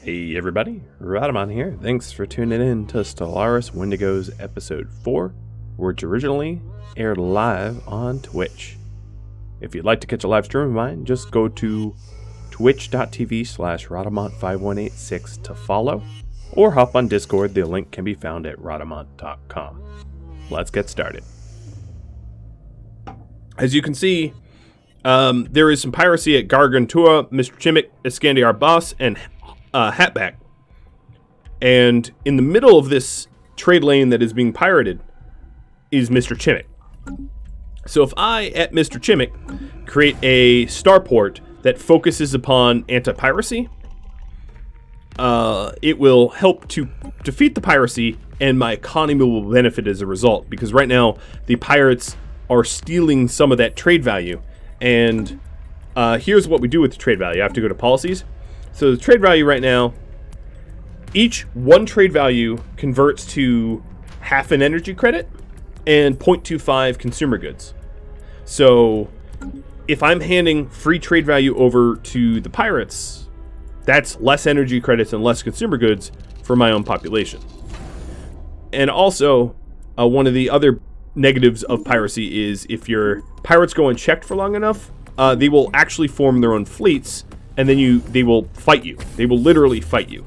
Hey everybody, Rhadamant here. Thanks for tuning in to Stellaris Wendigos Episode 4, which originally aired live on Twitch. If you'd like to catch a live stream of mine, just go to twitch.tv/Rhadamant5186 to follow, or hop on Discord. The link can be found at rhadamant.com. Let's get started. As you can see, there is some piracy at Gargantua. Mr. Chimmick, Iskandiar Boss, and Hatback. And in the middle of this trade lane that is being pirated is Mr. Chimmick. So if I, at Mr. Chimmick, create a starport that focuses upon anti-piracy, it will help to defeat the piracy, and my economy will benefit as a result. Because right now, the pirates are stealing some of that trade value. And here's what we do with the trade value. I have to go to policies. So the trade value right now, each one trade value converts to half an energy credit and 0.25 consumer goods. So if I'm handing free trade value over to the pirates, that's less energy credits and less consumer goods for my own population. And also, one of the other negatives of piracy is if your pirates go unchecked for long enough, they will actually form their own fleets, and then they will fight you. They will literally fight you.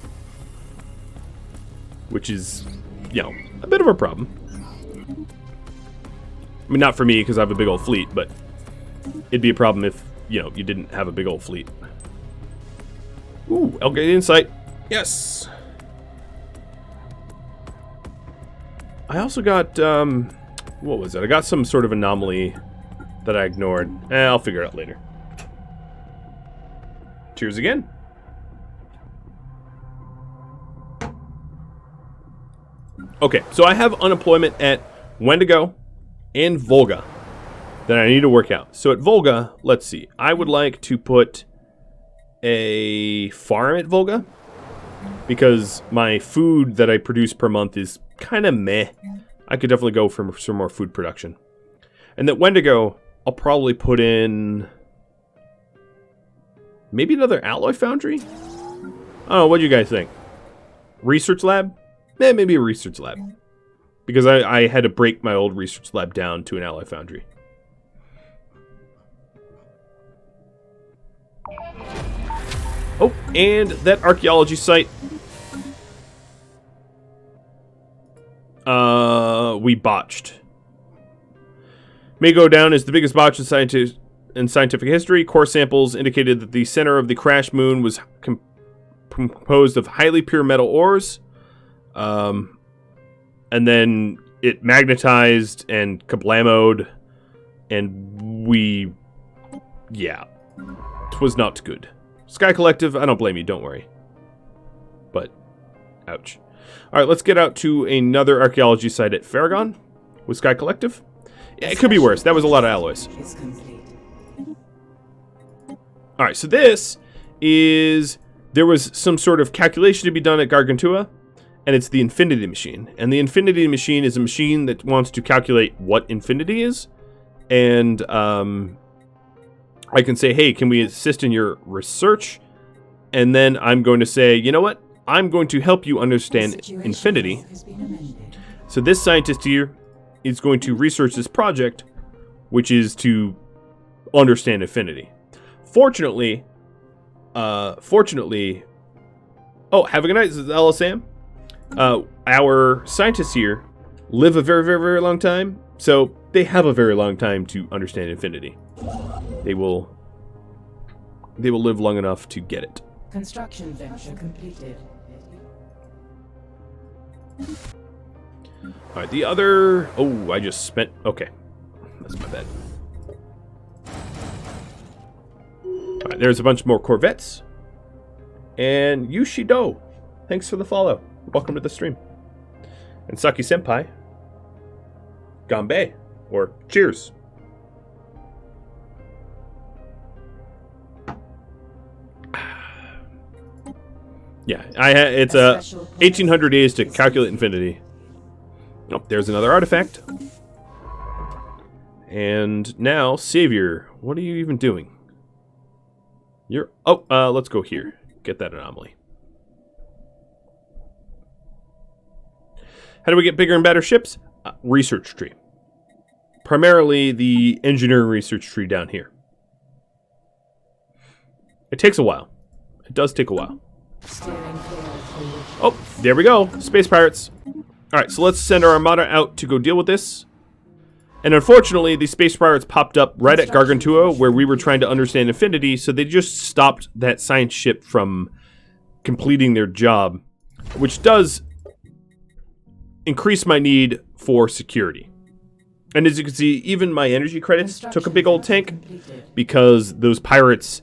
Which is, a bit of a problem. I mean, not for me, because I have a big old fleet, but it'd be a problem if, you didn't have a big old fleet. Ooh, Elgate Insight. Yes! I also got, what was it? I got some sort of anomaly that I ignored. I'll figure it out later. Cheers again. Okay, so I have unemployment at Wendigo and Volga that I need to work out. So at Volga, let's see. I would like to put a farm at Volga because my food that I produce per month is kind of meh. I could definitely go for some more food production. And at Wendigo, I'll probably put in maybe another alloy foundry? Oh, what do you guys think? Research lab? Maybe a research lab. Because I had to break my old research lab down to an alloy foundry. Oh, and that archaeology site. We botched. May go down as the biggest botch in scientific history. Core samples indicated that the center of the crash moon was composed of highly pure metal ores. And then it magnetized and kablamoed. And it was not good. Sky Collective, I don't blame you, don't worry. But, ouch. Alright, let's get out to another archaeology site at Farragon with Sky Collective. Yeah, it could be worse. That was a lot of alloys. Alright, so this is... There was some sort of calculation to be done at Gargantua, and it's the Infinity Machine. And the Infinity Machine is a machine that wants to calculate what infinity is. And I can say, hey, can we assist in your research? And then I'm going to say, you know what? I'm going to help you understand infinity. So this scientist here is going to research this project, which is to understand infinity. Fortunately, oh, have a good night. This is LSM. Our scientists here live a very, very, very long time, so they have a very long time to understand infinity. They will live long enough to get it. Construction venture completed. Alright, the other... Oh, I just spent... Okay. That's my bad. Alright, there's a bunch more Corvettes. And Yushido. Thanks for the follow. Welcome to the stream. And Saki Senpai. Ganbei. Or cheers. Yeah, it's 1800 days to calculate infinity. Oh, there's another artifact. And now, Savior, what are you even doing? You're... Oh, let's go here. Get that anomaly. How do we get bigger and better ships? Research tree. Primarily the engineering research tree down here. It takes a while. It does take a while. Oh, there we go. Space pirates. Alright, so let's send our armada out to go deal with this. And unfortunately, the space pirates popped up right at Gargantua, where we were trying to understand infinity, so they just stopped that science ship from completing their job, which does increase my need for security. And as you can see, even my energy credits took a big old tank, because those pirates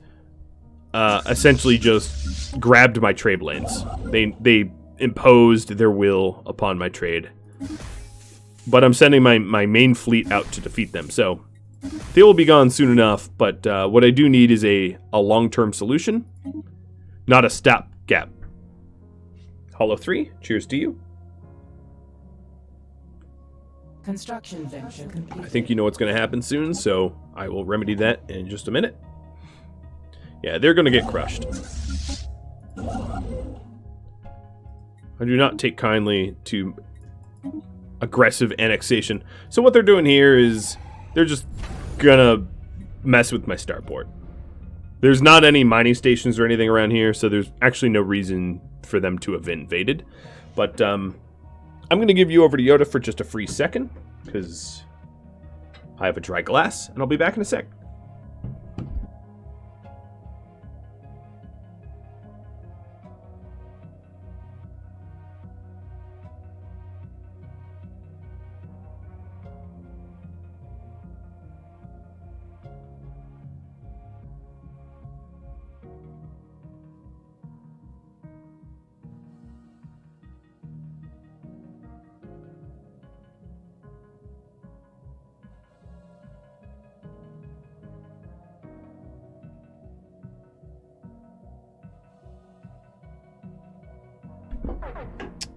essentially just grabbed my trade lanes. They imposed their will upon my trade. But I'm sending my main fleet out to defeat them, so they will be gone soon enough, but what I do need is a long-term solution, not a stopgap. Hollow 3, cheers to you. Construction venture completed. I think you know what's going to happen soon, so I will remedy that in just a minute. Yeah, they're going to get crushed. I do not take kindly to aggressive annexation. So what they're doing here is they're just gonna mess with my starport. There's not any mining stations or anything around here, so there's actually no reason for them to have invaded. But I'm gonna give you over to Yoda for just a free second, because I have a dry glass, and I'll be back in a sec.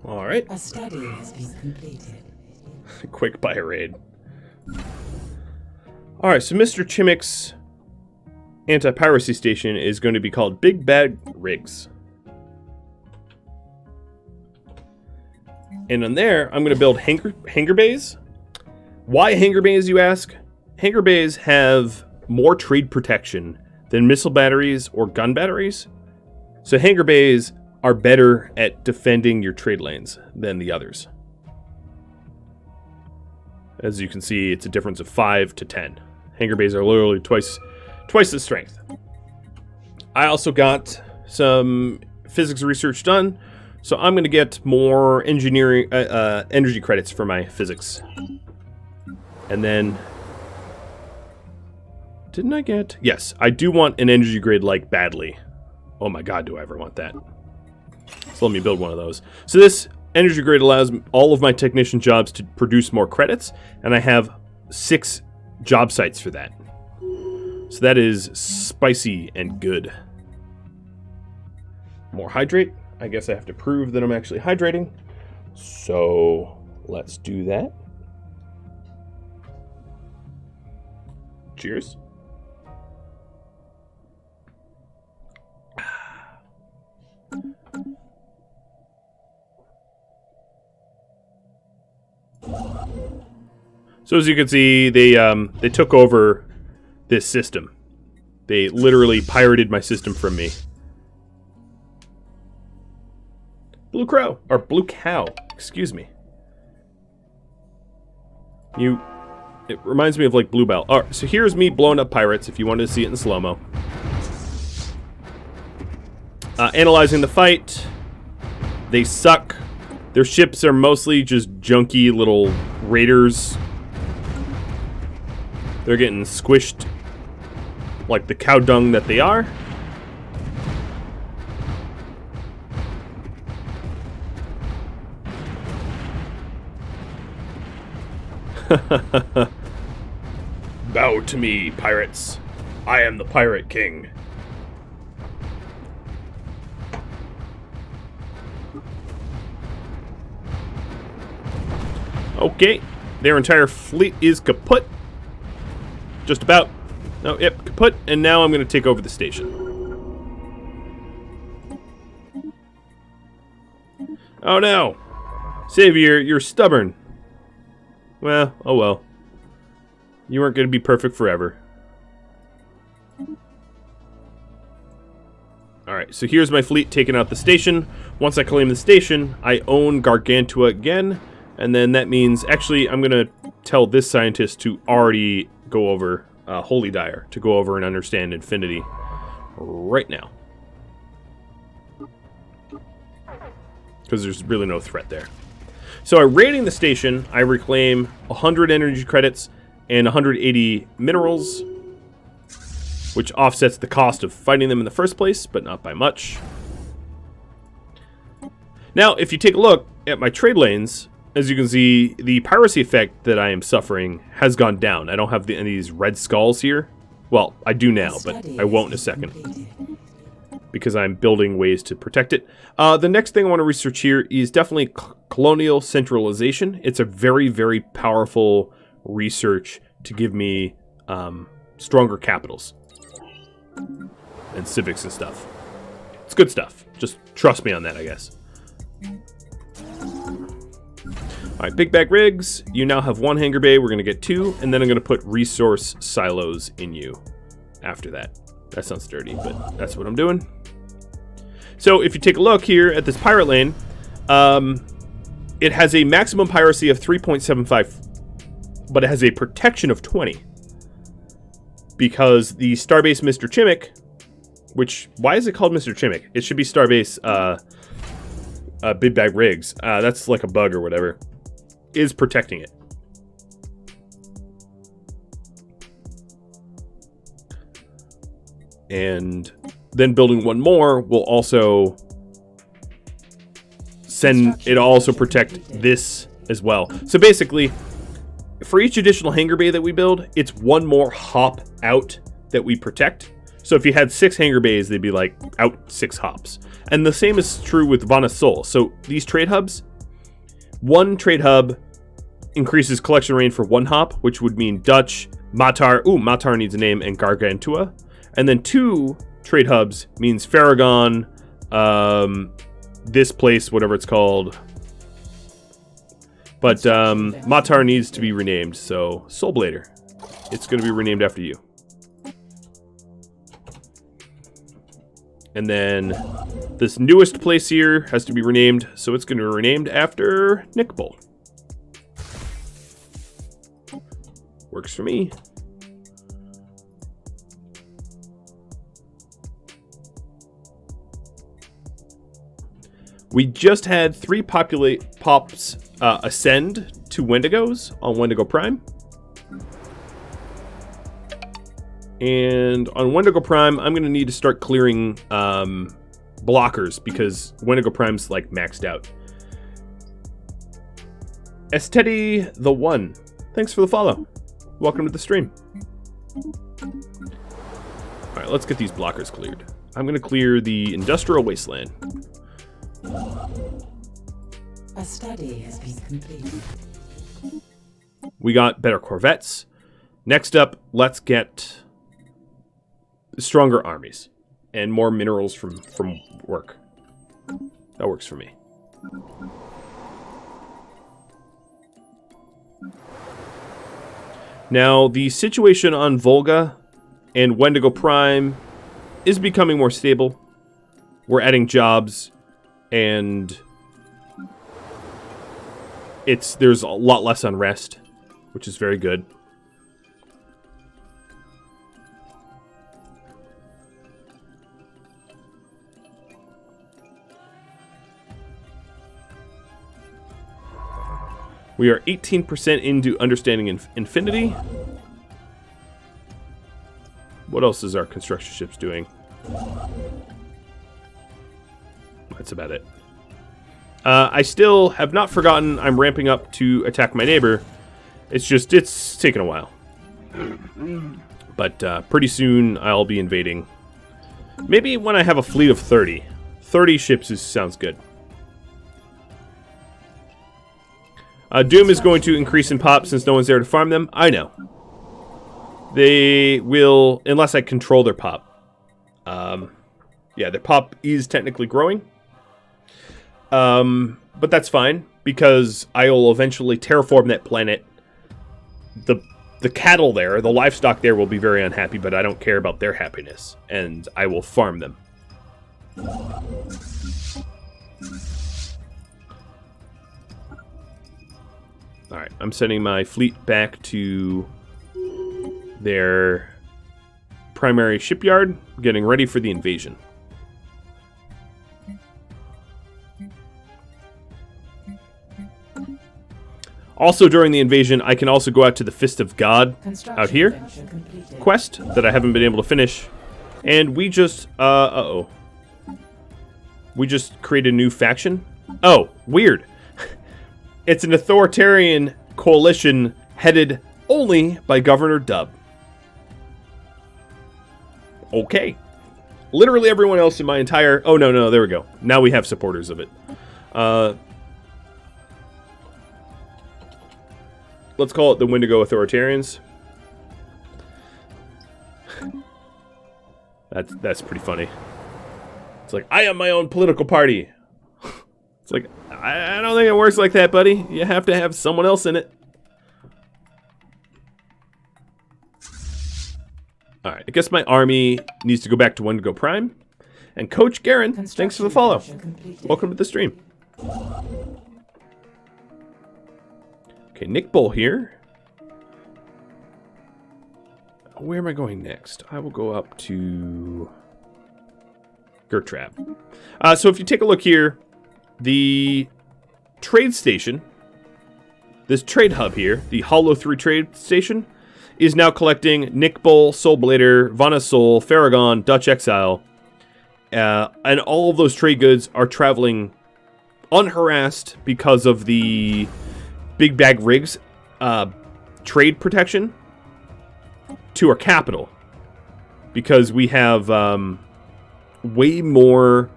All right. A study has been completed. Quick buy raid. All right, so Mr. Chimmick's anti-piracy station is going to be called Big Bad Rigs. And on there, I'm going to build hangar bays. Why hangar bays, you ask? Hangar bays have more trade protection than missile batteries or gun batteries. So hangar bays are better at defending your trade lanes than the others. As you can see, it's a difference of 5 to 10. Hangar bays are literally twice the strength. I also got some physics research done, so I'm going to get more engineering energy credits for my physics. And then, didn't I get? Yes, I do want an energy grid like badly. Oh my god, do I ever want that? So let me build one of those. So this energy grid allows all of my technician jobs to produce more credits, and I have 6 job sites for that. So that is spicy and good. More hydrate. I guess I have to prove that I'm actually hydrating. So let's do that. Cheers. So as you can see, they took over this system. They literally pirated my system from me. Blue Crow, or Blue Cow, excuse me. It reminds me of like Bluebell. Alright, so here's me blowing up pirates, if you wanted to see it in slow-mo. Analyzing the fight. They suck. Their ships are mostly just junky little raiders. They're getting squished like the cow dung that they are. Bow to me, pirates. I am the Pirate King. Okay, their entire fleet is kaput. Just about. Oh, yep, kaput. And now I'm going to take over the station. Oh no. Savior, you're stubborn. Well, oh well. You weren't going to be perfect forever. Alright, so here's my fleet taking out the station. Once I claim the station, I own Gargantua again. And then that means, actually, I'm going to tell this scientist to already go over Holy Dire, to go over and understand Infinity right now. Because there's really no threat there. So raiding the station, I reclaim 100 energy credits and 180 minerals, which offsets the cost of fighting them in the first place, but not by much. Now, if you take a look at my trade lanes, as you can see, the piracy effect that I am suffering has gone down. I don't have any of these red skulls here. Well, I do now, but I won't in a second, because I'm building ways to protect it. The next thing I want to research here is definitely colonial centralization. It's a very, very powerful research to give me stronger capitals and civics and stuff. It's good stuff. Just trust me on that, I guess. Alright, big bag rigs. You now have 1 hangar bay. We're going to get 2, and then I'm going to put resource silos in you after that. That sounds dirty, but that's what I'm doing. So if you take a look here at this pirate lane, it has a maximum piracy of 3.75, but it has a protection of 20. Because the Starbase Mr. Chimmick, which, why is it called Mr. Chimmick? It should be Starbase Big Bag Rigs. That's like a bug or whatever. Is protecting it. And then building one more will also protect this as well. So basically, for each additional hangar bay that we build, it's one more hop out that we protect. So if you had 6 hangar bays, they'd be like out 6 hops. And the same is true with Vana Sol. So these trade hubs, one trade hub increases collection range for 1 hop, which would mean Dutch, Matar, Matar needs a name, and Gargantua. And then 2 trade hubs means Farragon, this place, whatever it's called. But Matar needs to be renamed, so Soulblader. It's going to be renamed after you. And then this newest place here has to be renamed, so it's going to be renamed after Nickbull. Works for me. We just had 3 pops ascend to Wendigos on Wendigo Prime. And on Wendigo Prime, I'm going to need to start clearing blockers because Wendigo Prime's like maxed out. Esteti the One, thanks for the follow. Welcome to the stream. Alright, let's get these blockers cleared. I'm going to clear the Industrial Wasteland. A study has been completed. We got better corvettes. Next up, let's get stronger armies and more minerals from work. That works for me. Now, the situation on Volga and Wendigo Prime is becoming more stable. We're adding jobs, and there's a lot less unrest, which is very good. We are 18% into understanding Infinity. What else is our construction ships doing? That's about it. I still have not forgotten I'm ramping up to attack my neighbor. It's just, it's taken a while. But pretty soon I'll be invading. Maybe when I have a fleet of 30. 30 ships sounds good. Doom is going to increase in pop since no one's there to farm them. I know. They will, unless I control their pop. Yeah, their pop is technically growing. But that's fine. because I will eventually terraform that planet. The cattle there, the livestock there will be very unhappy, but I don't care about their happiness, and I will farm them. Alright, I'm sending my fleet back to their primary shipyard, getting ready for the invasion. Also, during the invasion, I can also go out to the Fist of God out here quest that I haven't been able to finish. And we just, we just create a new faction. Oh, weird. It's an authoritarian coalition headed only by Governor Dub. Okay. Literally everyone else in my entire... Oh, no, there we go. Now we have supporters of it. Let's call it the Wendigo Authoritarians. That's pretty funny. It's like, I am my own political party. It's like, I don't think it works like that, buddy. You have to have someone else in it. Alright, I guess my army needs to go back to Wendigo Prime. And Coach Garen, thanks for the follow. Welcome to the stream. Okay, Nick Bull here. Where am I going next? I will go up to Gertrap. So if you take a look here, the trade station, this trade hub here, the Hollow 3 trade station, is now collecting Nick Bull, Soul Blader, Vana Soul, Farragon, Dutch Exile, and all of those trade goods are traveling unharassed because of the Big Bag Rigs trade protection to our capital, because we have way more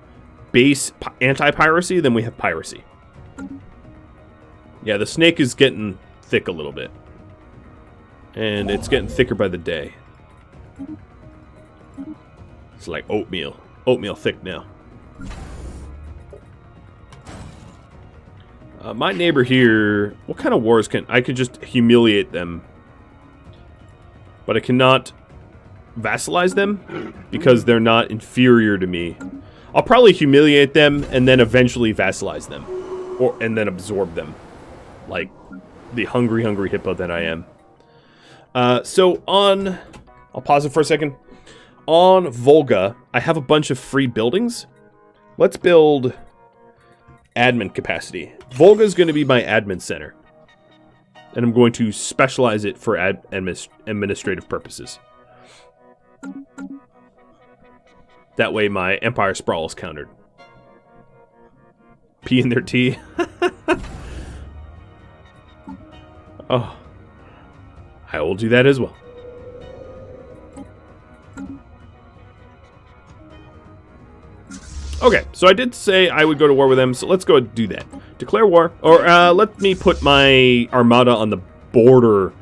base anti-piracy than we have piracy. Yeah, the snake is getting thick a little bit, and it's getting thicker by the day. It's like oatmeal thick now. My neighbor here, what kind of wars I could just humiliate them, but I cannot vassalize them because they're not inferior to me. I'll probably humiliate them and then eventually vassalize them, and then absorb them, like the hungry hippo that I am. I'll pause it for a second. On Volga, I have a bunch of free buildings. Let's build admin capacity. Volga is going to be my admin center, and I'm going to specialize it for administrative purposes. That way my Empire Sprawl is countered. Pee in their tea. Oh, I will do that as well. Okay, so I did say I would go to war with them, so let's go and do that. Declare war, or let me put my armada on the border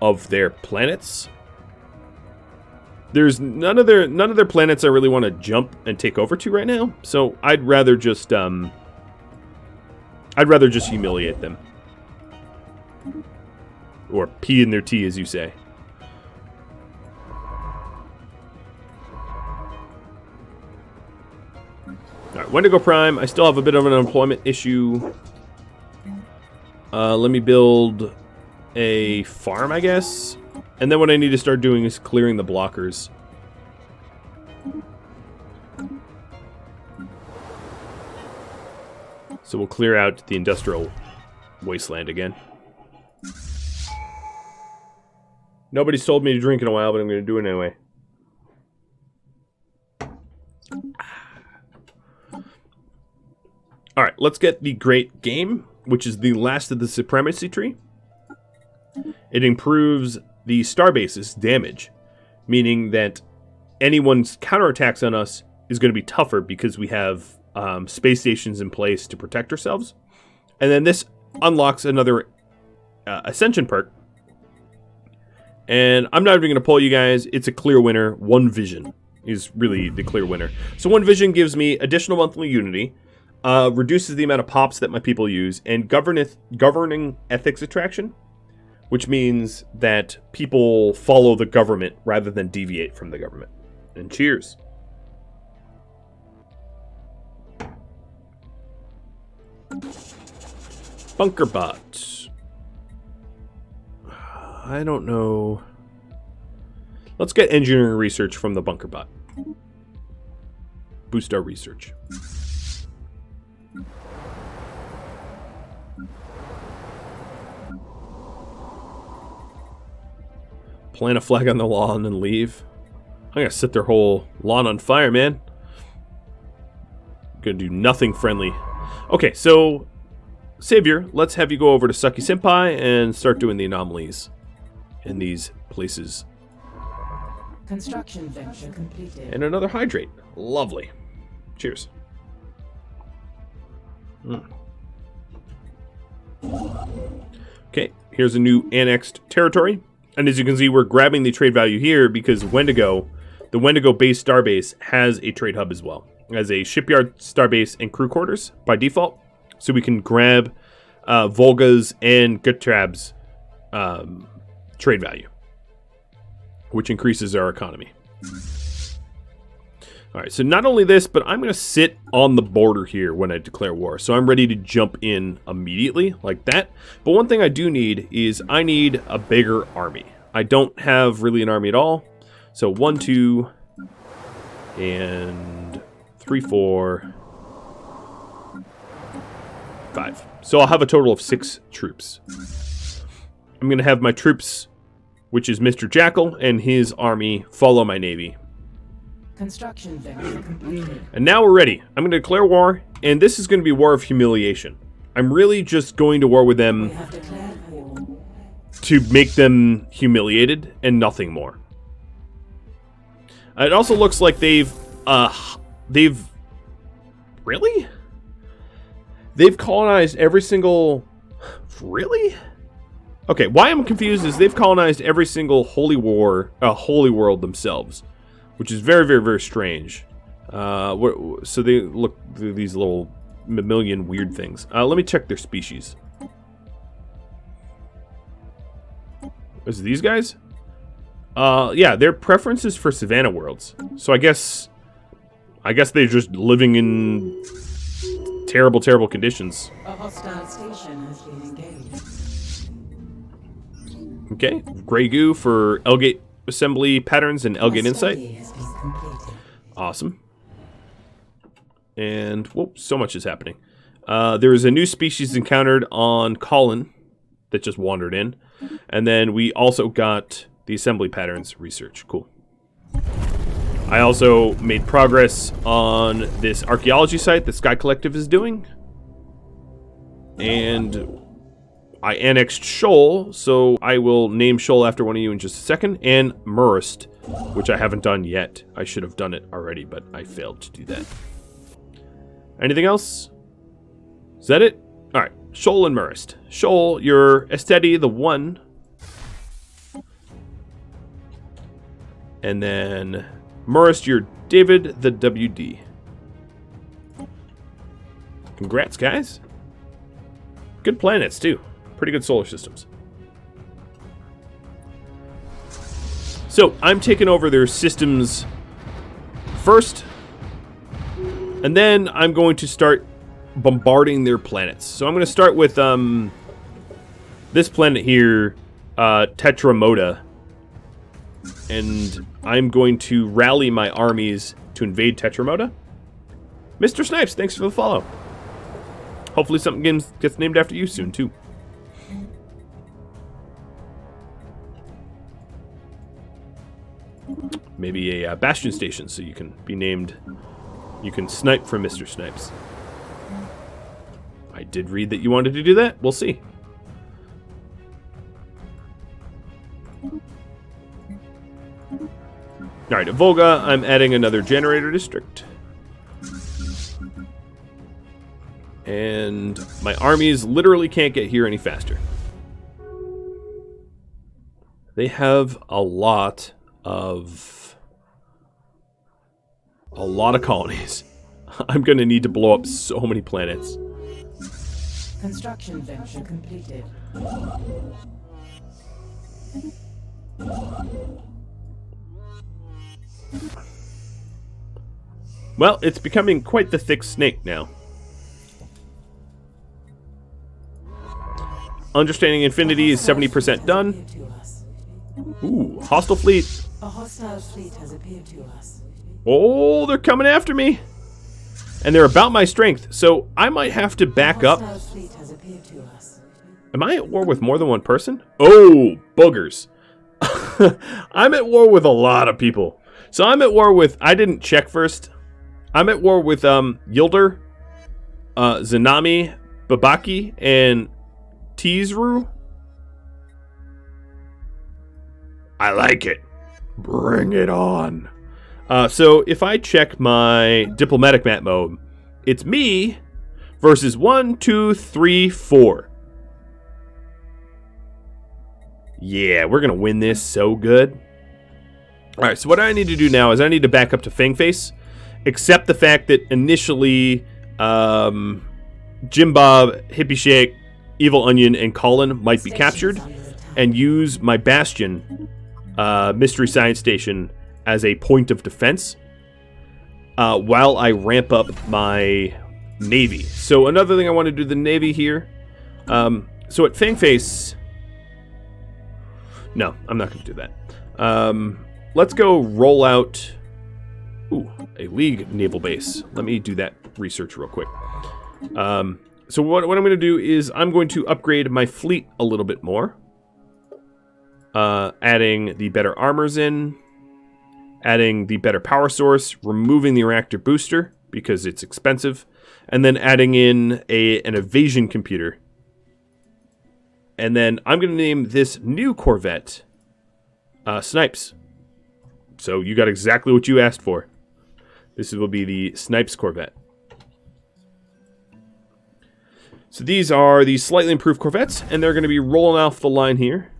of their planets. There's none of their planets I really want to jump and take over to right now, so I'd rather just humiliate them. Or pee in their tea, as you say. Alright, Wendigo Prime. I still have a bit of an unemployment issue. Let me build a farm, I guess. And then what I need to start doing is clearing the blockers. So we'll clear out the industrial wasteland again. Nobody's told me to drink in a while, but I'm going to do it anyway. Alright, let's get the Great Game, which is the last of the Supremacy Tree. It improves the starbase's damage, meaning that anyone's counterattacks on us is going to be tougher because we have space stations in place to protect ourselves. And then this unlocks another Ascension perk. And I'm not even going to poll you guys. It's a clear winner. One Vision is really the clear winner. So One Vision gives me additional monthly unity. reduces the amount of pops that my people use, and governing ethics attraction, which means that people follow the government rather than deviate from the government. And cheers. Bunker bot. I don't know. Let's get engineering research from the bunker bot. Boost our research. Plant a flag on the lawn and leave. I'm gonna set their whole lawn on fire, man. Gonna do nothing friendly. Okay, so Savior, let's have you go over to Sucky Senpai and start doing the anomalies in these places. Construction venture completed. And another hydrate. Lovely. Cheers. Okay, here's a new annexed territory. And as you can see, we're grabbing the trade value here because Wendigo, the Wendigo base starbase, has a trade hub as well. It has a shipyard starbase and crew quarters by default. So we can grab Volga's and Gutrab's trade value, which increases our economy. Alright, so not only this, but I'm going to sit on the border here when I declare war. So I'm ready to jump in immediately, like that. But one thing I do need is I need a bigger army. I don't have really an army at all. So 1, 2, and 3, 4, 5. So I'll have a total of 6 troops. I'm going to have my troops, which is Mr. Jackal and his army, follow my navy. Construction venture completed. And now we're ready. I'm going to declare war, and this is going to be war of humiliation. I'm really just going to war with them We have declared war. to make them humiliated and nothing more. It also looks like they've really? They've colonized every single... Really? Okay, why I'm confused is they've colonized every single holy world themselves, which is very, very, very strange. So they look through these little mammalian weird things. Let me check their species. Is it these guys? Yeah, their preference is for savanna worlds. So I guess they're just living in terrible, terrible conditions. A hostile station has been engaged. Okay, Grey Goo for Elgate assembly patterns and Elgate A insight. study has been completed. Awesome. And, whoop, so much is happening. There is a new species encountered on Colin that just wandered in. And then we also got the assembly patterns research. Cool. I also made progress on this archaeology site that Sky Collective is doing. And I annexed Shoal, so I will name Shoal after one of you in just a second. And Murst, which I haven't done yet. I should have done it already, but I failed to do that. Anything else? Is that it? Alright, Shoal and Murst. Shoal, you're Estedi the 1. And then Murst, you're David the WD. Congrats, guys. Good planets, too. Pretty good solar systems. So, I'm taking over their systems first. And then I'm going to start bombarding their planets. So I'm going to start with this planet here, Tetramoda. And I'm going to rally my armies to invade Tetramoda. Mr. Snipes, thanks for the follow. Hopefully something gets named after you soon, too. Maybe a Bastion Station so you can be named... You can snipe from Mr. Snipes. I did read that you wanted to do that. We'll see. Alright, at Volga, I'm adding another generator district. And my armies literally can't get here any faster. They have a lot of colonies. I'm going to need to blow up so many planets. Construction venture completed. Well, it's becoming quite the thick snake now. Understanding Infinity is 70% done. Ooh, hostile fleet. A hostile fleet has appeared to us. Oh, they're coming after me. And they're about my strength, so I might have to back up. Hostile fleet has appeared to us. Am I at war with more than one person? Oh, boogers. I'm at war with a lot of people. So I'm at war with, I didn't check first. I'm at war with Yildir, Zanami, Babaki, and Tizru. I like it. Bring it on. So if I check my diplomatic map mode, it's me versus 1, 2, 3, 4. Yeah, we're gonna win this so good. All right, so what I need to do now is I need to back up to Fangface, accept the fact that initially Jim Bob, Hippie Shake, Evil Onion, and Colin might be captured, and use my Bastion, Mystery Science Station, as a point of defense while I ramp up my Navy. So another thing I want to do the Navy here. So at Fangface... No, I'm not going to do that. Let's go roll out... Ooh, a League naval base. Let me do that research real quick. So what I'm going to do is I'm going to upgrade my fleet a little bit more. Adding the better armors in. Adding the better power source. Removing the reactor booster because it's expensive. And then adding in an evasion computer. And then I'm going to name this new Corvette Snipes. So you got exactly what you asked for. This will be the Snipes Corvette. So these are the slightly improved Corvettes, and they're going to be rolling off the line here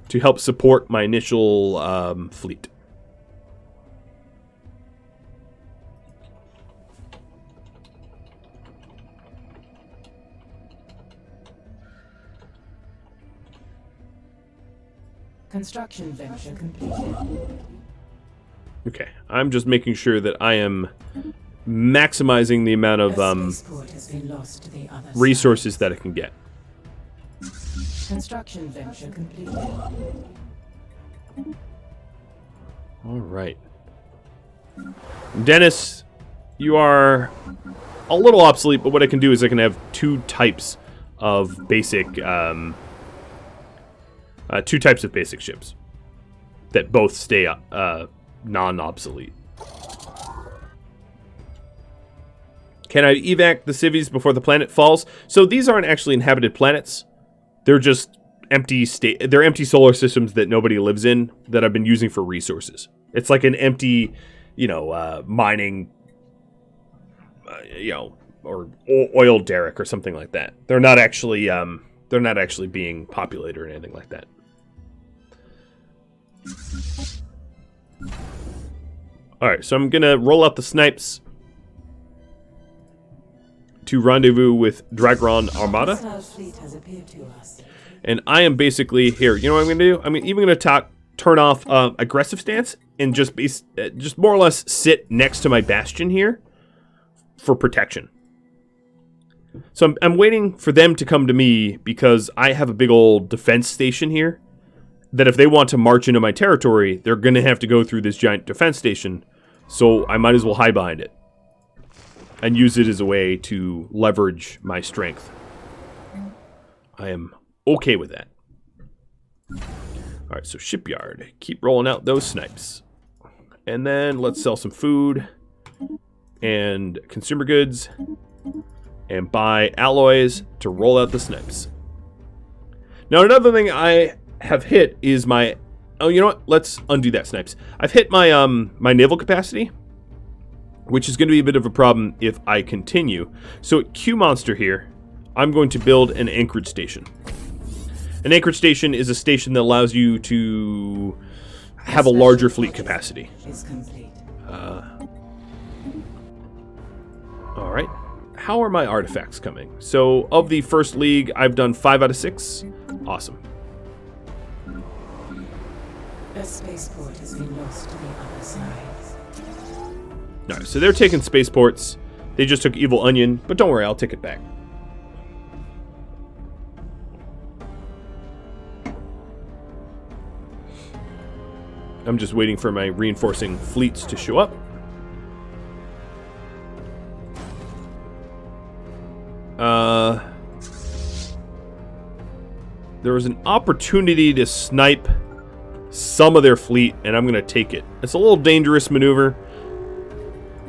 to help support my initial fleet. Construction venture completed. Okay, I'm just making sure that I am maximizing the amount of Spaceport has been lost to the other resources that it can get. Construction venture completed. All right. Dennis, you are a little obsolete, but what I can do is I can have two types of basic ships that both stay non-obsolete. Can I evac the civies before the planet falls? So these aren't actually inhabited planets. They're just empty solar systems that nobody lives in that I've been using for resources. It's like an empty, mining, or oil derrick or something like that. They're not actually being populated or anything like that. All right, so I'm gonna roll out the Snipes to rendezvous with Dragron Armada. And I am basically here. You know what I'm going to do? I'm even going to turn off aggressive stance and just more or less sit next to my Bastion here for protection. So I'm waiting for them to come to me because I have a big old defense station here that if they want to march into my territory, they're going to have to go through this giant defense station. So I might as well hide behind it and use it as a way to leverage my strength. I am okay with that. Alright, so shipyard. Keep rolling out those Snipes. And then let's sell some food and consumer goods and buy alloys to roll out the Snipes. Now another thing I have hit is my... Oh, you know what? Let's undo that, Snipes. I've hit my my naval capacity, which is going to be a bit of a problem if I continue. So at Q Monster here, I'm going to build an anchorage station. An anchorage station is a station that allows you to have a larger fleet capacity. All right. How are my artifacts coming? So, of the first league, I've done 5 out of 6. Awesome. A spaceport has been lost to the other side. All right, so they're taking spaceports. They just took Evil Onion, but don't worry, I'll take it back. I'm just waiting for my reinforcing fleets to show up. There was an opportunity to snipe some of their fleet, and I'm going to take it. It's a little dangerous maneuver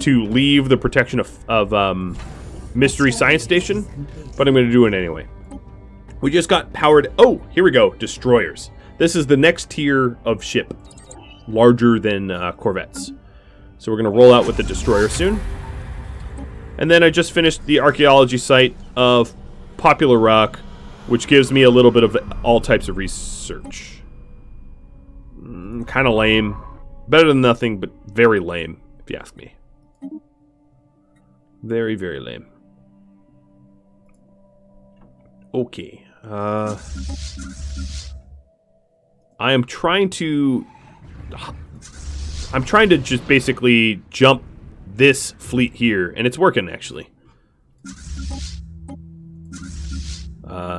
to leave the protection of Mystery Science Station, but I'm going to do it anyway. We just got powered. Oh, here we go. Destroyers. This is the next tier of ship, larger than corvettes. So we're going to roll out with the destroyer soon. And then I just finished the archaeology site of Popular Rock, which gives me a little bit of all types of research. Kind of lame. Better than nothing, but very lame, if you ask me. Very, very lame. Okay. I'm trying to just basically jump this fleet here, and it's working, actually.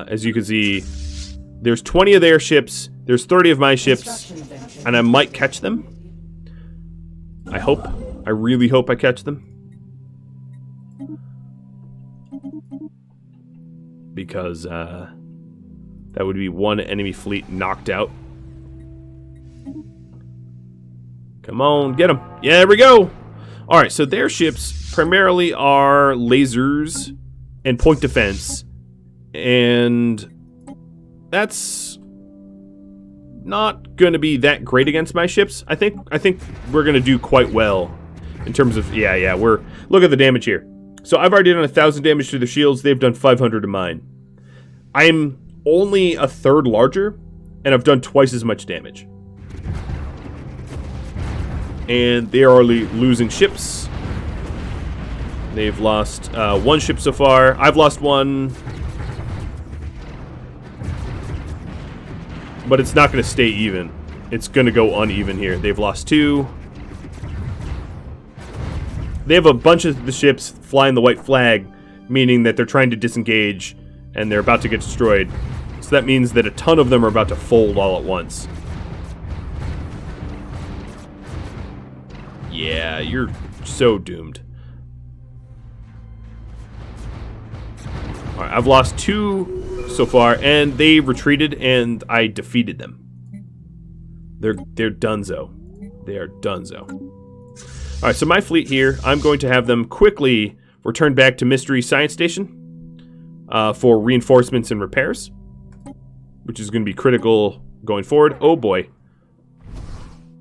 As you can see, there's 20 of their ships, there's 30 of my ships, and I might catch them. I hope. I really hope I catch them. Because, that would be one enemy fleet knocked out. Come on, get them. Yeah, there we go. Alright, so their ships primarily are lasers and point defense. And that's not going to be that great against my ships. I think we're going to do quite well in terms of... Yeah, we're... Look at the damage here. So I've already done 1,000 damage to their shields. They've done 500 to mine. I'm only a third larger, and I've done twice as much damage. And they are losing ships. They've lost one ship so far. I've lost one. But it's not going to stay even. It's going to go uneven here. They've lost 2. They have a bunch of the ships flying the white flag, meaning that they're trying to disengage, and they're about to get destroyed. So that means that a ton of them are about to fold all at once. Yeah, you're so doomed. Alright, I've lost 2 so far, and they retreated, and I defeated them. They're donezo. They are donezo. Alright, so my fleet here, I'm going to have them quickly return back to Mystery Science Station for reinforcements and repairs, which is going to be critical going forward. Oh boy.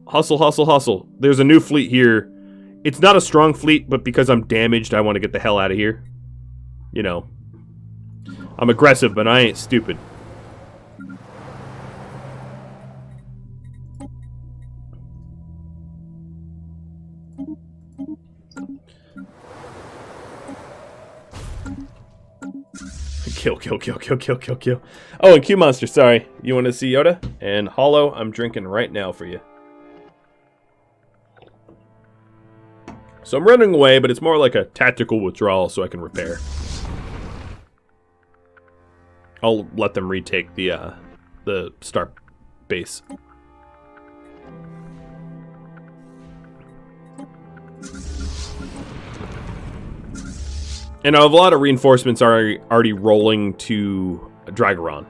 Hustle, hustle, hustle. There's a new fleet here. It's not a strong fleet, but because I'm damaged, I want to get the hell out of here. You know. I'm aggressive, but I ain't stupid. Kill, kill, kill, kill, kill, kill, kill. Oh, and Q Monster, sorry. You want to see Yoda? And Hollow, I'm drinking right now for you. So I'm running away, but it's more like a tactical withdrawal so I can repair. I'll let them retake the star base. And I have a lot of reinforcements already rolling to Dragaron.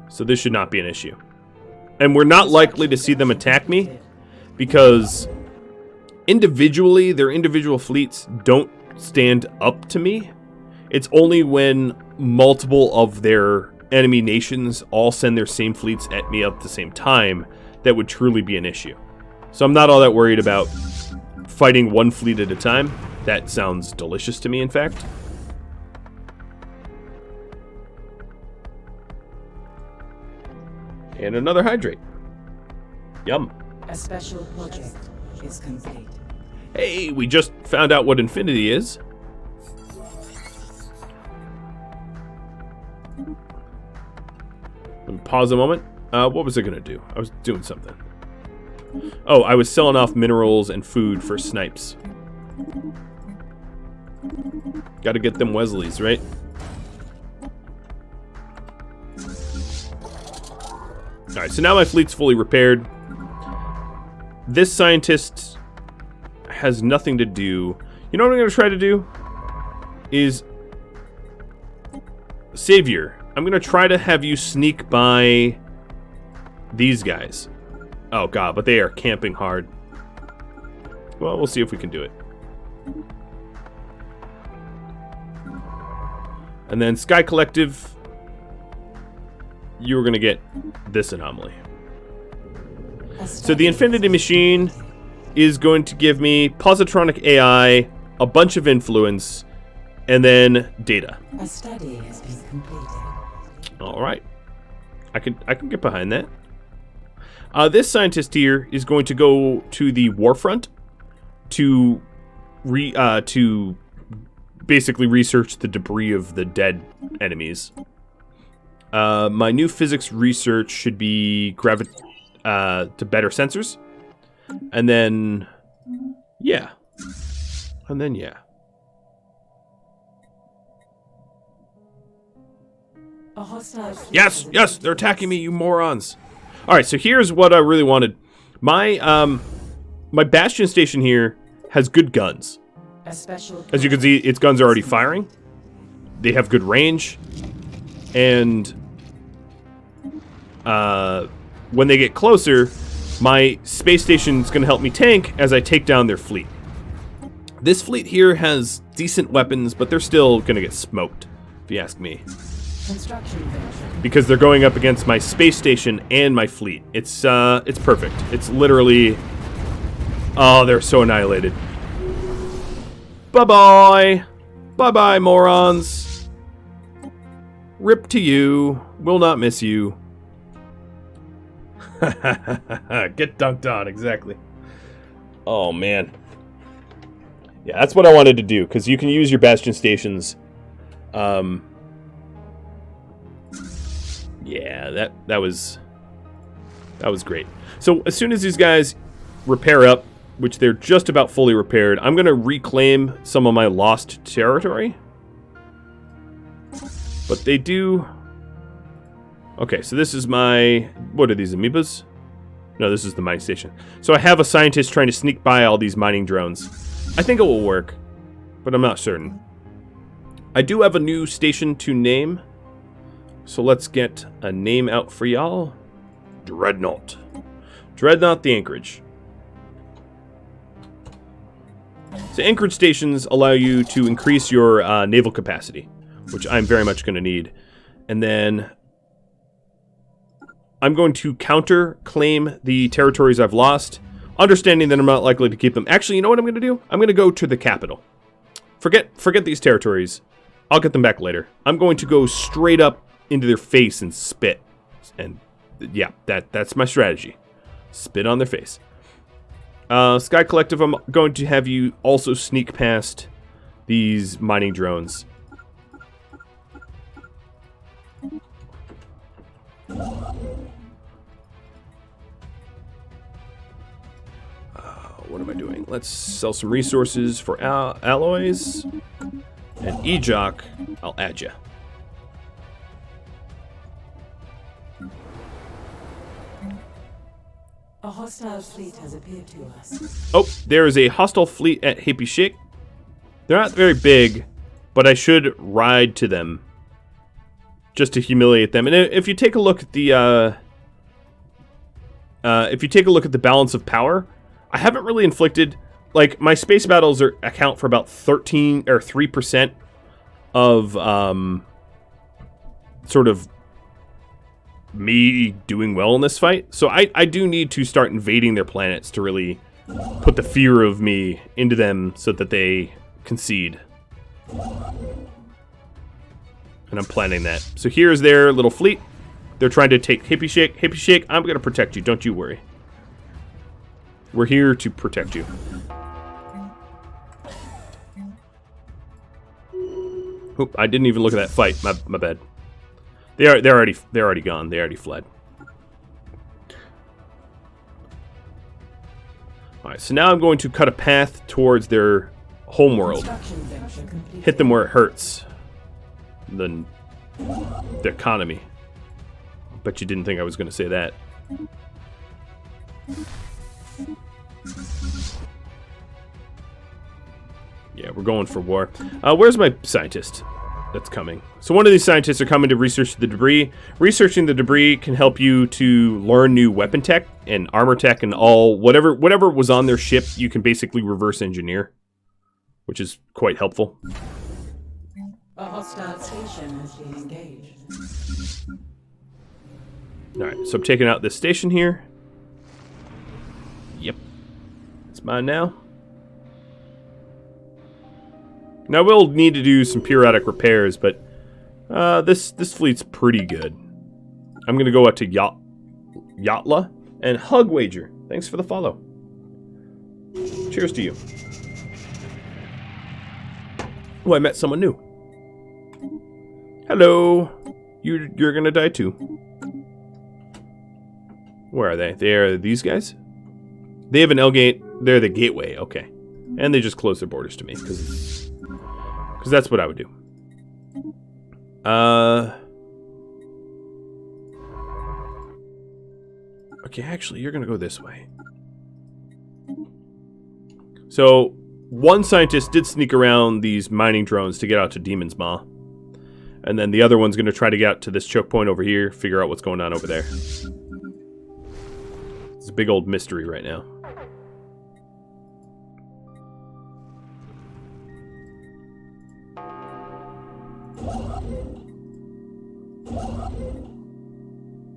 So this should not be an issue. And we're not likely to see them attack me because individually, their individual fleets don't stand up to me. It's only when multiple of their enemy nations all send their same fleets at me at the same time that would truly be an issue. So I'm not all that worried about fighting one fleet at a time. That sounds delicious to me, in fact. And another hydrate. Yum. A special project is complete. Hey, we just found out what infinity is. Let me pause a moment. What was I gonna do? I was doing something. Oh, I was selling off minerals and food for snipes. Gotta get them Wesleys, right? Alright, so now my fleet's fully repaired. This scientist has nothing to do. You know what I'm going to try to do? Is... Savior, I'm going to try to have you sneak by these guys. Oh god, but they are camping hard. Well, we'll see if we can do it. And then Sky Collective, you're going to get this anomaly. So the Infinity Machine is going to give me positronic AI, a bunch of influence, and then data. A study has been completed. All right, I can get behind that. This scientist here is going to go to the warfront to basically research the debris of the dead enemies. My new physics research should be to better sensors. And then, yeah. And then, yeah. A hostile Yes, they're attacking me, you morons. Alright, so here's what I really wanted. My Bastion station here has good guns. As you can see, its guns are already firing. They have good range. And when they get closer, my space station is going to help me tank as I take down their fleet. This fleet here has decent weapons, but they're still going to get smoked, if you ask me. Because they're going up against my space station and my fleet. It's perfect. It's literally... Oh, they're so annihilated. Bye-bye. Bye-bye, morons. Rip to you. Will not miss you. Get dunked on, exactly. Oh, man. Yeah, that's what I wanted to do, because you can use your Bastion stations. Yeah, that was great. So as soon as these guys repair up, which they're just about fully repaired, I'm going to reclaim some of my lost territory. But they do... Okay, so this is my... What are these, amoebas? No, this is the mining station. So I have a scientist trying to sneak by all these mining drones. I think it will work, but I'm not certain. I do have a new station to name. So let's get a name out for y'all. Dreadnought. Dreadnought the Anchorage. So anchorage stations allow you to increase your naval capacity, which I'm very much going to need. And then I'm going to counter-claim the territories I've lost, understanding that I'm not likely to keep them. Actually, you know what I'm going to do? I'm going to go to the capital. Forget these territories. I'll get them back later. I'm going to go straight up into their face and spit. And yeah, that's my strategy. Spit on their face. Sky Collective, I'm going to have you also sneak past these mining drones. What am I doing? Let's sell some resources for alloys. And Ejoc, I'll add you. A hostile fleet has appeared to us. Oh, there is a hostile fleet at Hippie Shake. They're not very big, but I should ride to them just to humiliate them. And if you take a look at the balance of power, I haven't really inflicted, like, my space battles account for about 13 or 3% of sort of me doing well in this fight. So I do need to start invading their planets to really put the fear of me into them so that they concede. And I'm planning that. So here's their little fleet. They're trying to take Hippie Shake. Hippie Shake, I'm going to protect you. Don't you worry. We're here to protect you. Oop, I didn't even look at that fight. My bad. They're already gone. They already fled. All right, so now I'm going to cut a path towards their homeworld. Hit them where it hurts. The economy. Bet you didn't think I was going to say that. Yeah, we're going for war. Where's my scientist that's coming? So one of these scientists are coming to research the debris. Researching the debris can help you to learn new weapon tech and armor tech and all whatever was on their ship. You can basically reverse engineer, which is quite helpful. A hostile station has been engaged. All right, so I'm taking out this station here. Yep, it's mine now. Now we'll need to do some periodic repairs, but this fleet's pretty good. I'm gonna go out to Yatla and Hug Wager. Thanks for the follow. Cheers to you. Oh, I met someone new. Hello. You're gonna die too. Where are they? They are these guys? They have an L gate. They're the gateway. Okay, and they just closed their borders to me because that's what I would do. Okay, actually, you're gonna go this way. So, one scientist did sneak around these mining drones to get out to Demon's Maw. And then the other one's gonna try to get out to this choke point over here, figure out what's going on over there. It's a big old mystery right now.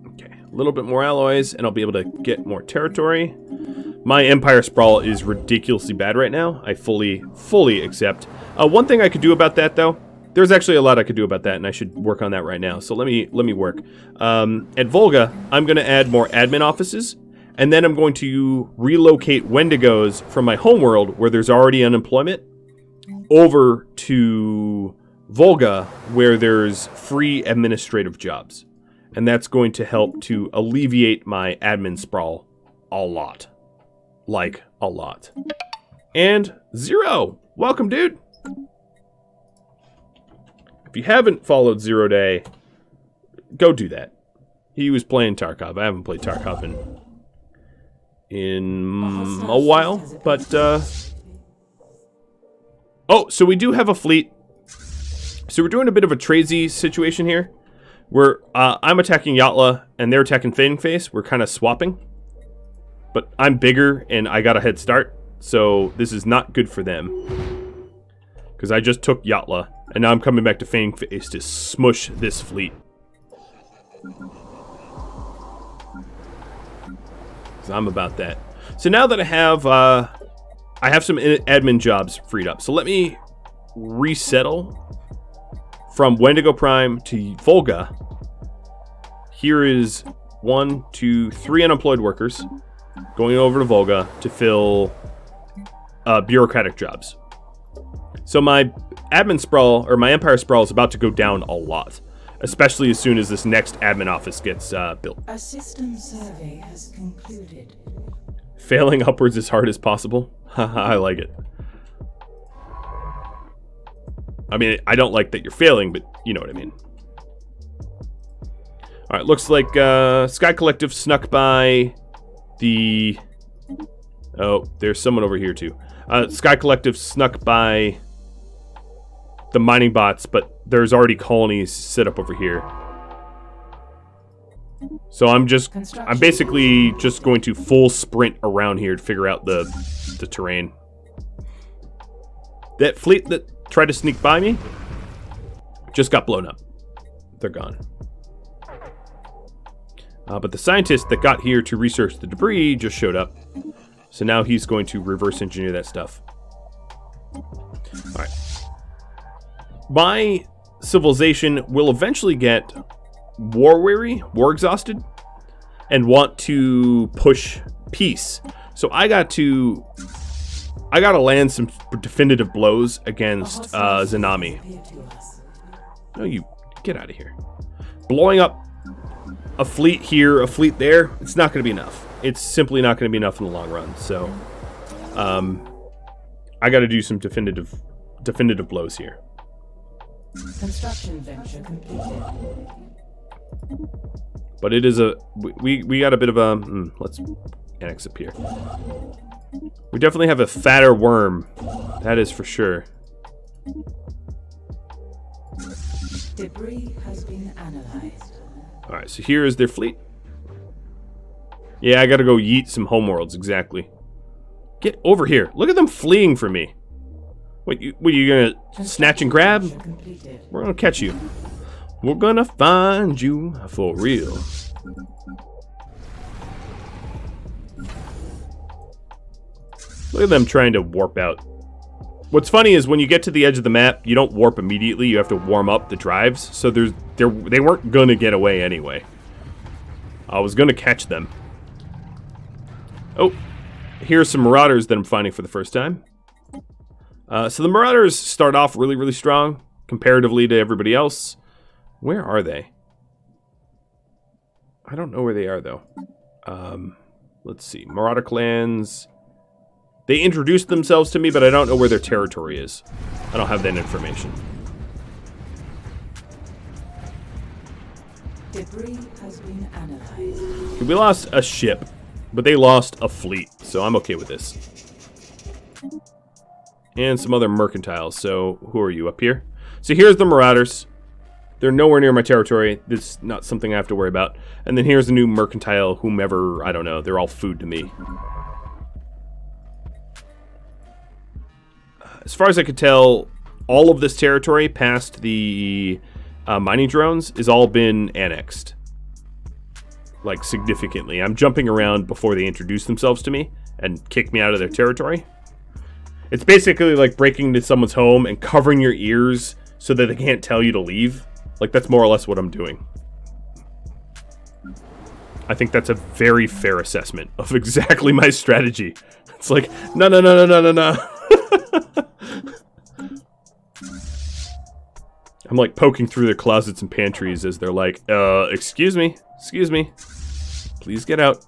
Okay, a little bit more alloys, and I'll be able to get more territory. My Empire Sprawl is ridiculously bad right now. I fully accept. One thing I could do about that, though, there's actually a lot I could do about that, and I should work on that right now. So let me work. At Volga, I'm going to add more admin offices, and then I'm going to relocate Wendigos from my homeworld, where there's already unemployment, over to Volga, where there's free administrative jobs. And that's going to help to alleviate my admin sprawl a lot. Like, a lot. And Zero! Welcome, dude! If you haven't followed Zero Day, go do that. He was playing Tarkov. I haven't played Tarkov in a while, but, oh, so we do have a fleet. So we're doing a bit of a tradesy situation here, where I'm attacking Yatla, and they're attacking Fading Face. We're kind of swapping. But I'm bigger, and I got a head start, so this is not good for them. Because I just took Yatla, and now I'm coming back to Fading Face to smush this fleet. Because I'm about that. So now that I have some admin jobs freed up. So let me resettle from Wendigo Prime to Volga. Here is 1, 2, 3 unemployed workers going over to Volga to fill bureaucratic jobs. So my admin sprawl, or my Empire Sprawl, is about to go down a lot, especially as soon as this next admin office gets built. A system survey has concluded. Failing upwards as hard as possible? I like it. I mean, I don't like that you're failing, but you know what I mean. Alright, looks like Sky Collective snuck by the... Oh, there's someone over here too. Sky Collective snuck by the mining bots, but there's already colonies set up over here. So I'm basically just going to full sprint around here to figure out the terrain. That fleet that tried to sneak by me just got blown up. They're gone. But the scientist that got here to research the debris just showed up. So now he's going to reverse engineer that stuff. Alright. My civilization will eventually get war-weary, war-exhausted, and want to push peace. So I gotta land some definitive blows against Zanami. No, you get out of here. Blowing up a fleet here, a fleet there, it's not going to be enough. It's simply not going to be enough in the long run. So, I got to do some definitive blows here. Construction venture completed. But it is we got a bit of a let's annex up here. We definitely have a fatter worm, that is for sure. Debris has been analyzed. All right, so here is their fleet. Yeah, I gotta go yeet some homeworlds, exactly. Get over here. Look at them fleeing from me. What you gonna snatch and grab? We're gonna catch you. We're gonna find you for real. Look at them trying to warp out. What's funny is when you get to the edge of the map, you don't warp immediately. You have to warm up the drives. So they weren't gonna get away anyway. I was gonna catch them. Oh, here's some Marauders that I'm finding for the first time. So the Marauders start off really, really strong comparatively to everybody else. Where are they? I don't know where they are, though. Let's see. Marauder clans. They introduced themselves to me, but I don't know where their territory is. I don't have that information. Debris has been analyzed. Okay, we lost a ship, but they lost a fleet, so I'm okay with this. And some other mercantiles. So who are you up here? So here's the Marauders. They're nowhere near my territory. This is not something I have to worry about. And then here's a new mercantile, whomever, I don't know. They're all food to me. As far as I could tell, all of this territory past the mining drones has all been annexed. Like, significantly. I'm jumping around before they introduce themselves to me and kick me out of their territory. It's basically like breaking into someone's home and covering your ears so that they can't tell you to leave. Like, that's more or less what I'm doing. I think that's a very fair assessment of exactly my strategy. It's like, no. I'm like poking through their closets and pantries as they're like, excuse me, please get out.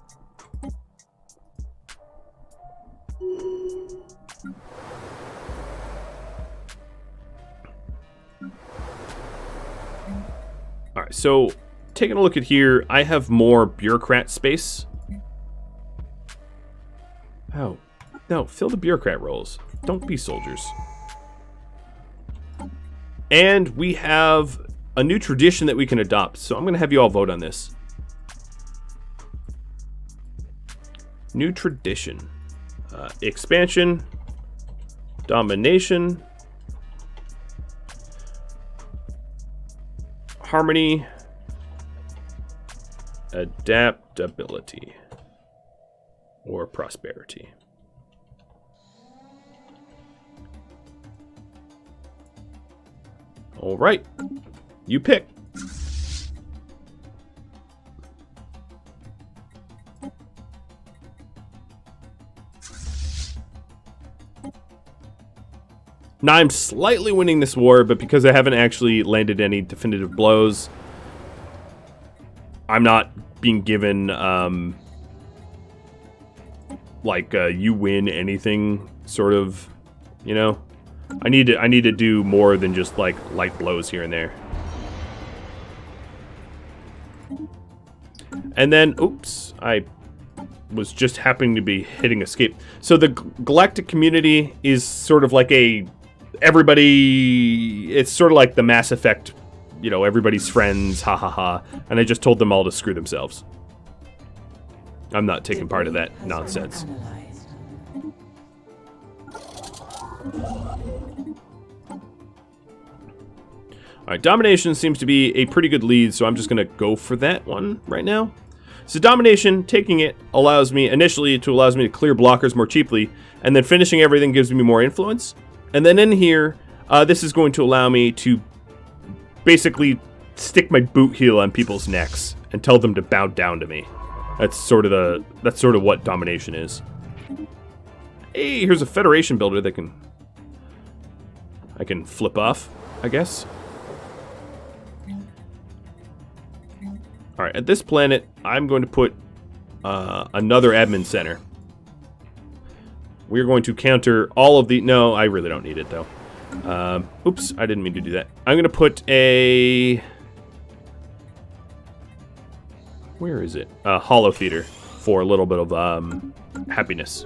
Alright, so taking a look at here, I have more bureaucrat space. Oh, no, fill the bureaucrat roles. Don't be soldiers. And we have a new tradition that we can adopt, so I'm going to have you all vote on this. New tradition. Expansion. Domination. Harmony, adaptability, or prosperity. All right, you pick. Now I'm slightly winning this war, but because I haven't actually landed any definitive blows, I'm not being given, you win anything sort of, you know? I need to do more than just, like, light blows here and there. And then, oops, I was just happening to be hitting escape. So the galactic community is sort of like it's sort of like the Mass Effect, you know, everybody's friends, ha ha ha. And I just told them all to screw themselves. I'm not taking part of that nonsense. Alright, domination seems to be a pretty good lead, so I'm just going to go for that one right now. So domination, taking it, allows me to clear blockers more cheaply, and then finishing everything gives me more influence. And then in here, this is going to allow me to basically stick my boot heel on people's necks and tell them to bow down to me. That's sort of what domination is. Hey, here's a Federation builder that I can flip off, I guess. Alright, at this planet, I'm going to put another admin center. We're going to counter all of the... No, I really don't need it, though. Oops, I didn't mean to do that. I'm going to put a... Where is it? A Hollow Theater for a little bit of happiness.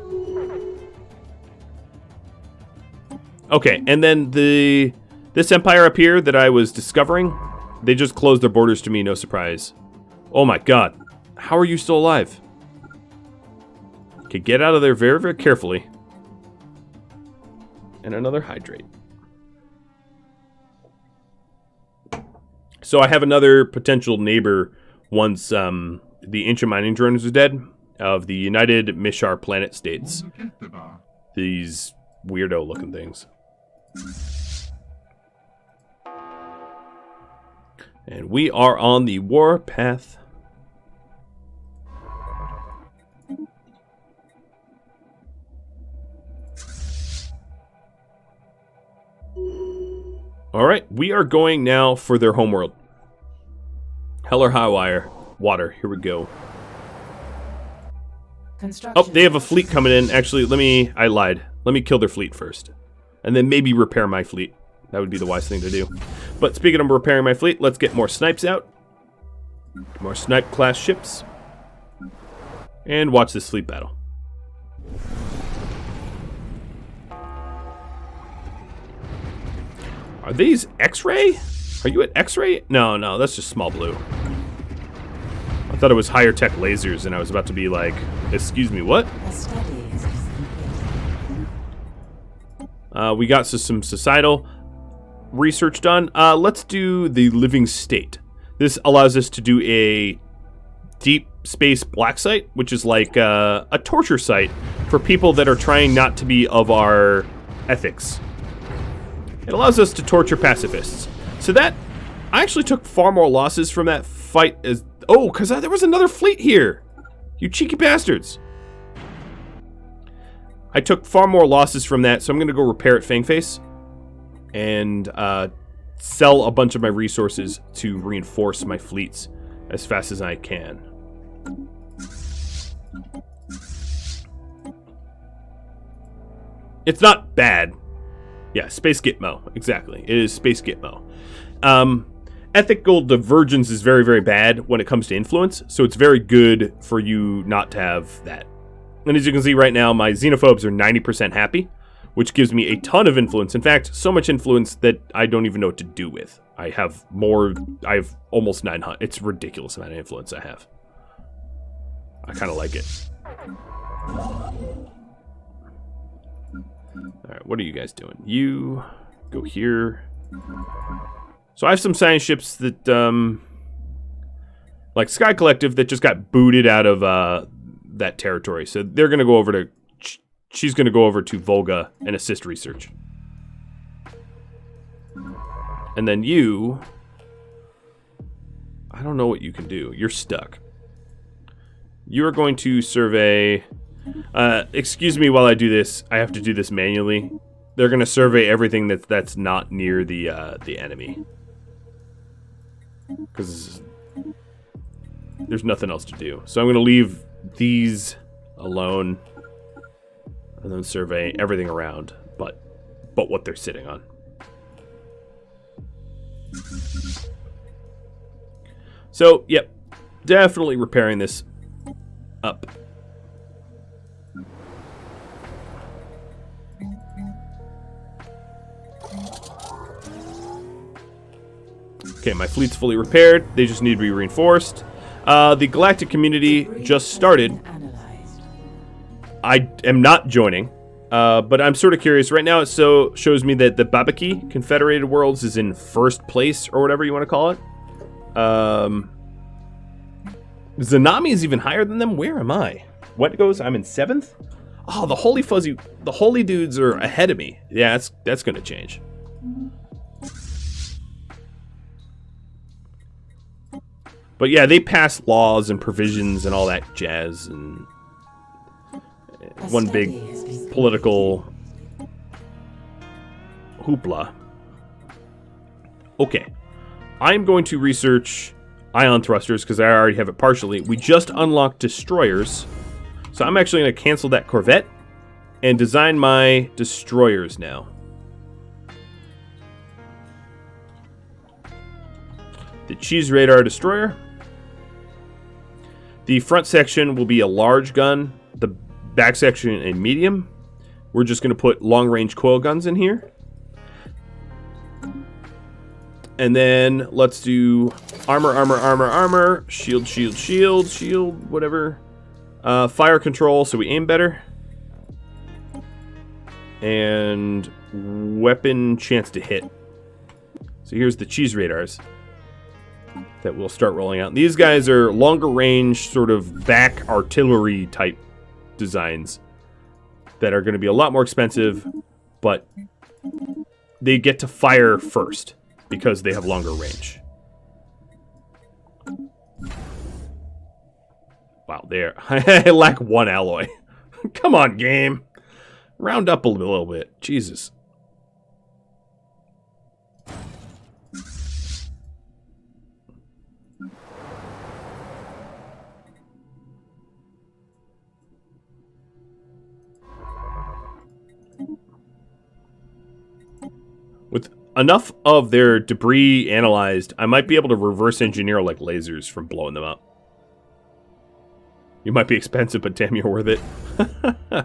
Okay, and then this empire up here that I was discovering, they just closed their borders to me, no surprise. Oh my god. How are you still alive? Okay, get out of there very, very carefully. And another hydrate. So I have another potential neighbor once the ancient mining drones are dead of the United Mishar Planet States. These weirdo looking things. And we are on the war path. Alright, we are going now for their homeworld. Hell or high water. Here we go. Oh, they have a fleet coming in. Actually, I lied. Let me kill their fleet first. And then maybe repair my fleet. That would be the wise thing to do. But speaking of repairing my fleet, let's get more snipes out. More snipe class ships. And watch this fleet battle. Are these X-ray? Are you at X-ray? No, that's just small blue. I thought it was higher tech lasers, and I was about to be like, excuse me, what? We got some societal research done. Let's do the living state. This allows us to do a deep space black site, which is like a torture site for people that are trying not to be of our ethics. It allows us to torture pacifists. So that, I actually took far more losses from that fight as... Oh, because there was another fleet here! You cheeky bastards! I took far more losses from that, so I'm going to go repair at Fangface. And sell a bunch of my resources to reinforce my fleets as fast as I can. It's not bad. Yeah, Space Gitmo. Exactly. It is Space Gitmo. Ethical divergence is very, very bad when it comes to influence, so it's very good for you not to have that. And as you can see right now, my xenophobes are 90% happy, which gives me a ton of influence. In fact, so much influence that I don't even know what to do with. I have almost 900. It's a ridiculous amount of influence I have. I kind of like it. Alright, what are you guys doing? You go here. So I have some science ships that, like Sky Collective, that just got booted out of that territory. So they're going to go over to... She's going to go over to Volga and assist research. And then you... I don't know what you can do. You're stuck. You are going to survey... excuse me while I do this. I have to do this manually. They're going to survey everything that's not near the enemy. Because there's nothing else to do. So I'm going to leave these alone. And then survey everything around, but what they're sitting on. So, yep. Definitely repairing this up. Okay, my fleet's fully repaired. They just need to be reinforced. The galactic community just started. I am not joining, but I'm sort of curious. Right now it shows me that the Babaki Confederated Worlds is in first place, or whatever you want to call it. Zanami is even higher than them. Where am I? Wendigos, I'm in 7th? Oh, the holy dudes are ahead of me. Yeah, that's going to change. But yeah, they pass laws and provisions and all that jazz, and one big political hoopla. Okay, I'm going to research ion thrusters because I already have it partially. We just unlocked destroyers. So I'm actually going to cancel that Corvette and design my destroyers now. The Cheese Radar Destroyer. The front section will be a large gun. The back section a medium. We're just going to put long-range coil guns in here. And then let's do armor, shield, whatever. Fire control, so we aim better. And weapon chance to hit. So here's the cheese radars that we'll start rolling out. These guys are longer range, sort of back artillery type designs that are going to be a lot more expensive, but they get to fire first because they have longer range. Wow, there. I lack one alloy. Come on, game. Round up a little bit. Jesus. With enough of their debris analyzed, I might be able to reverse engineer like lasers from blowing them up. You might be expensive, but damn, you're worth it. Yeah,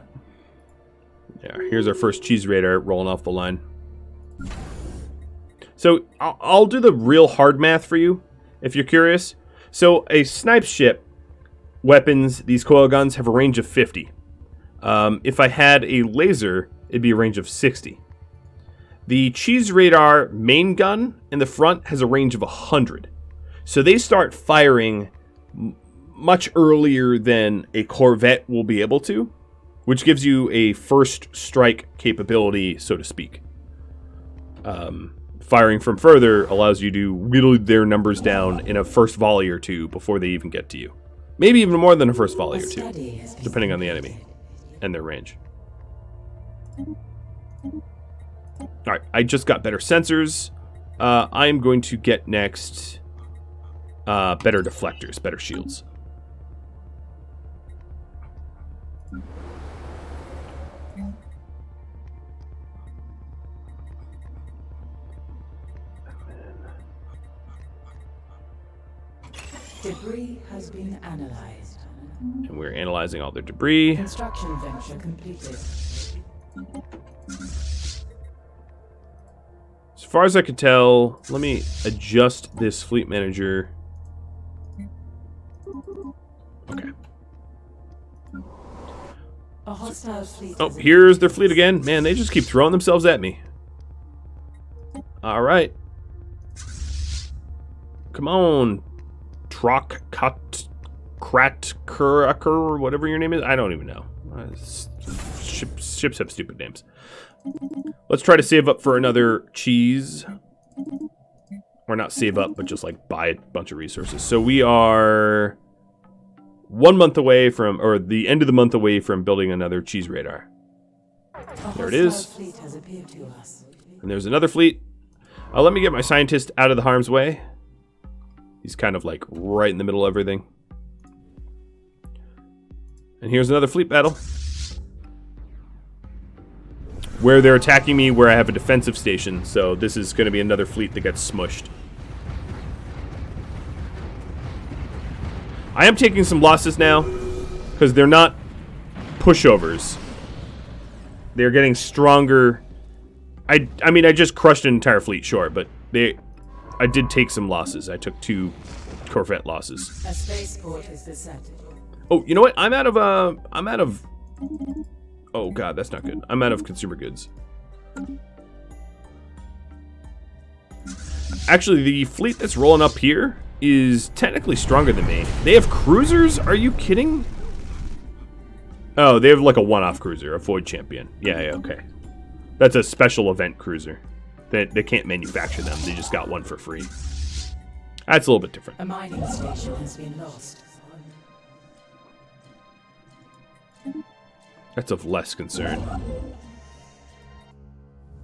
here's our first cheese radar rolling off the line. So I'll do the real hard math for you, if you're curious. So a snipe ship weapons, these coil guns, have a range of 50. If I had a laser, it'd be a range of 60. The cheese radar main gun in the front has a range of 100. So they start firing much earlier than a Corvette will be able to, which gives you a first strike capability, so to speak. Firing from further allows you to whittle their numbers down in a first volley or two before they even get to you. Maybe even more than a first volley or two, depending on the enemy and their range. Alright, I just got better sensors. I'm going to get next better deflectors, better shields. Debris has been analyzed. And we're analyzing all their debris. Construction venture completed. As far as I could tell, let me adjust this fleet manager. Okay. A hostile fleet. Oh, here's their fleet again. Man, they just keep throwing themselves at me. All right. Come on. Kratker, whatever your name is. I don't even know. Ships have stupid names. Let's try to save up for another cheese. Or not save up, but just like buy a bunch of resources. So we are 1 month away from, or the end of the month away from building another cheese radar. There it is. And there's another fleet. Let me get my scientist out of the harm's way. He's kind of like right in the middle of everything. And here's another fleet battle. Where they're attacking me where I have a defensive station. So this is going to be another fleet that gets smushed. I am taking some losses now. Because they're not pushovers. They're getting stronger. I mean, I just crushed an entire fleet, sure. But I did take some losses. I took 2 Corvette losses. A spaceport is deserted. Oh, you know what? I'm out of oh god, that's not good. I'm out of consumer goods. Actually, the fleet that's rolling up here is technically stronger than me. They have cruisers? Are you kidding? Oh, they have like a one-off cruiser, a Void Champion. Yeah, okay. That's a special event cruiser. They can't manufacture them. They just got one for free. That's a little bit different. A mining station has been lost. That's of less concern.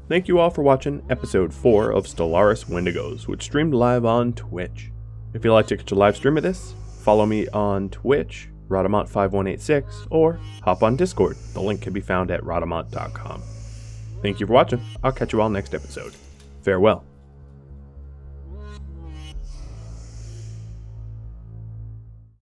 Thank you all for watching episode 4 of Stellaris Wendigos, which streamed live on Twitch. If you'd like to catch a live stream of this, follow me on Twitch, Rhadamant5186, or hop on Discord. The link can be found at rhadamant.com. Thank you for watching. I'll catch you all next episode. Farewell.